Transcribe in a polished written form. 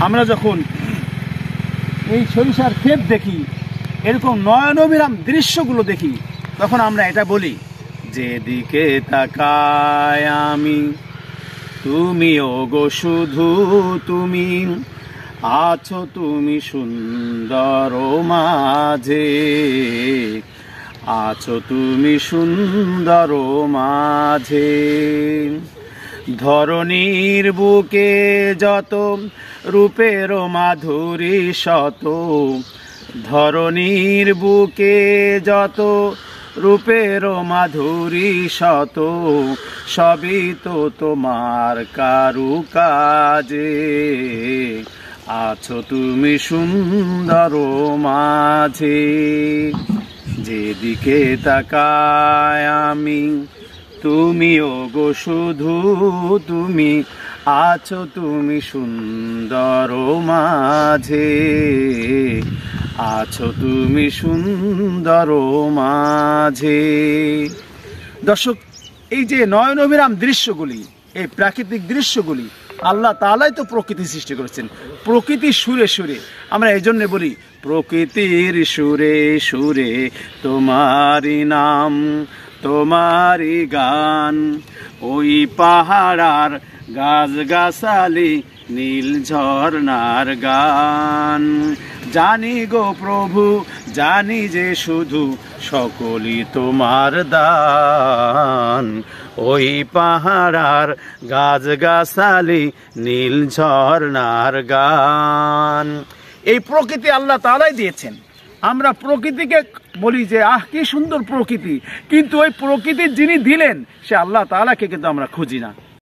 আমরা যখন এই সরিষার ক্ষেত দেখি, এরকম নয়নবিরাম দৃশ্যগুলো দেখি, তখন আমরা এটা বলি, যেদিকে তাকায় আমি তুমি ওগো শুধু তুমি, আছো তুমি সুন্দর মাঝে, আছো তুমি সুন্দর মাঝে। ধরণীর বুকে যত রূপের মাধুরী শত, ধরণীর বুকে যত রূপের মাধুরী শত, সবই তো তোমার কারুকাজে, আছো তুমি সুন্দর মাঝে। যেদিকে তাকায় আমি তুমি ওগো শুধু তুমি, আছো তুমি সুন্দর মাঝে, আছো তুমি সুন্দর মাঝে। দর্শক, এই যে নয়নবিরাম দৃশ্যগুলি, এই প্রাকৃতিক দৃশ্যগুলি আল্লাহ তাআলাই তো প্রকৃতি সৃষ্টি করেছেন, প্রকৃতির সুরে সুরে। আমরা এই জন্য বলি, প্রকৃতির সুরে সুরে তোমারই নাম, তোমারই গান। ওই পাহাড়ার গাছ গাছালি, নীল ঝর্ণার গান। জানি গো প্রভু, জানি যে শুধু সকলই তোমার দান। ওই পাহাড়ার গাছ গাছালি, নীল ঝর্ণার গান। এই প্রকৃতি আল্লাহ তাআলাই দিয়েছেন। আমরা প্রকৃতিকে বলি যে আহ কি সুন্দর প্রকৃতি, কিন্তু ওই প্রকৃতির যিনি দিলেন সে আল্লাহ তাআলাকে কিন্তু আমরা খুঁজি না।